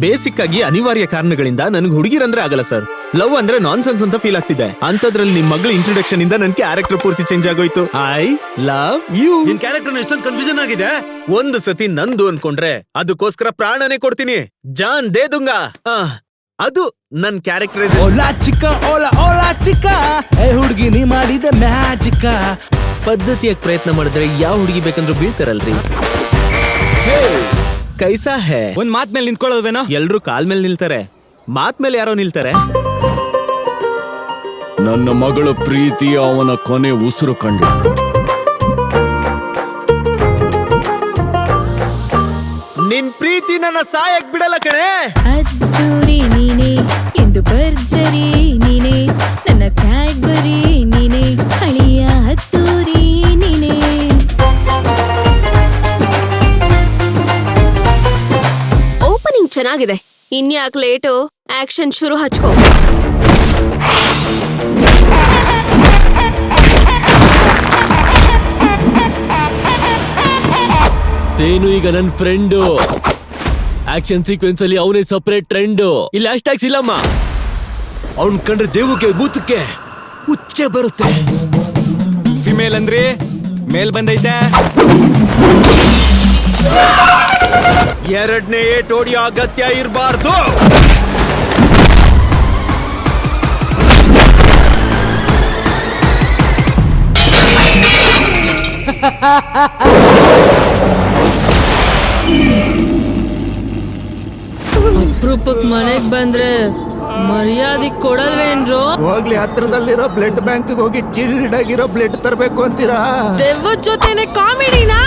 Basic ಆಗಿ ಅನಿವಾರ್ಯ ಕಾರಣಗಳಿಂದ ನನಗೆ ಹುಡುಗಿರಂದ್ರೆ ಆಗಲ್ಲ ಸರ್. ಲವ್ ಅಂದ್ರೆ ನಾನ್ ಸೆನ್ಸ್ ಅಂತ ಫೀಲ್ ಆಗ್ತಿದೆ. ಅಂತದ್ರಲ್ಲಿ ನಿಮ್ ಮಗಳ ಇಂಟ್ರೊಡಕ್ಷನ್ ಇಂದ ನನ್ ಕ್ಯಾರೆಕ್ಟರ್ ಪೂರ್ತಿ ಚೇಂಜ್ ಆಗೋಯ್ತು. I love you. ನಿನ್ ಕ್ಯಾರೆಕ್ಟರ್ ಎಷ್ಟೊಂದು ಕನ್ಫ್ಯೂಷನ್ ಆಗಿದೆ. ಒಂದು ಸತಿ ನಂದು ಅನ್ಕೊಂಡ್ರೆ ಅದಕ್ಕೋಸ್ಕರ ಪ್ರಾಣನೇ ಕೊಡ್ತೀನಿ. ಜಾನ್ ದೇ ದುಂಗಾ. ಅದು ನನ್ ಕ್ಯಾರೆಕ್ಟರೈಸೇಷನ್. ಓಲಾ ಚಿಕ್ಕ ಓಲಾ ಓಲಾ ಚಿಕ್ಕ, ಏ ಹುಡುಗಿ ನೀ ಮಾಡಿದ ಮ್ಯಾಜಿಕ. ಪದ್ಧತಿಯಾಗಿ ಪ್ರಯತ್ನ ಮಾಡಿದ್ರೆ ಯಾವ ಹುಡುಗಿ ಬೇಕಂದ್ರೂ ಬೀಳ್ತಾರಲ್ರಿ. ಕೈಸಾ ಹೇ. ಒಂದ್ ಮಾತ್ ಮೇಲೆ ನಿಂತ್ಕೊಳ್ಳೋದ್ವೇನೋ. ಎಲ್ರು ಕಾಲ್ ಮೇಲೆ ನಿಲ್ತಾರೆ, ಮಾತ್ ಮೇಲೆ ಯಾರೋ ನಿಲ್ತಾರೆ. ನನ್ನ ಮಗಳ ಪ್ರೀತಿ ಅವನ ಕೊನೆ ಉಸಿರು ಕಂಡ. ನಿನ್ ಪ್ರೀತಿ ನನ್ನ ಸಾಯಕ್ ಬಿಡಲ್ಲ ಕಣೆ. ಅದ್ದೂರಿ ನೀನೆ ಎಂದು ಭರ್ಜರಿ ನೀನೆ, ನನ್ನ ಕ್ಯಾಡ್ಬರಿ ನೀನೆ, ಅಳಿಯ ಹತ್ತೂರಿ ನೀನೆ. ಓಪನಿಂಗ್ ಚೆನ್ನಾಗಿದೆ, ಇನ್ಯಾಕ್ ಲೇಟು, ಆಕ್ಷನ್ ಶುರು ಹಚ್ಕೋ. ಸೇನು ಈಗ ನನ್ ಫ್ರೆಂಡು. ಆಕ್ಷನ್ ಸೀಕ್ವೆನ್ಸ್ ಅಲ್ಲಿ ಅವನೇ ಸಪರೇಟ್ ಟ್ರೆಂಡ್. ಇಲ್ಲಿ ಹ್ಯಾಶ್ಟ್ಯಾಗ್ಸ್ ಇಲ್ಲಮ್ಮ. ಅವ್ನ್ ಕಂಡ್ರೆ ದೇವಕ್ಕೆ ಭೂತಕ್ಕೆ ಹುಚ್ಚೆ ಬರುತ್ತೆ. ಫಿಮೇಲ್ ಅಂದ್ರಿ ಮೇಲ್ ಬಂದೈತೆ. ಎರಡನೇ ಏಟ್ ಹೊಡಿಯೋ ಅಗತ್ಯ ಇರಬಾರ್ದು. ಅಪರೂಪಕ್ ಮನೆಗ್ ಬಂದ್ರೆ ಮರ್ಯಾದೆ ಕೊಡಲ್ವೇನ್ರು? ಹೋಗ್ಲಿ, ಹತ್ರದಲ್ಲಿರೋ ಬ್ಲಡ್ ಬ್ಯಾಂಕ್ ಹೋಗಿ ಚಿಲ್ಡ್ ಆಗಿರೋ ಬ್ಲಡ್ ತರಬೇಕು ಅಂತೀರಾ? ದೆವ್ವದ ಜೊತೆನೆ ಕಾಮಿಡಿನಾ?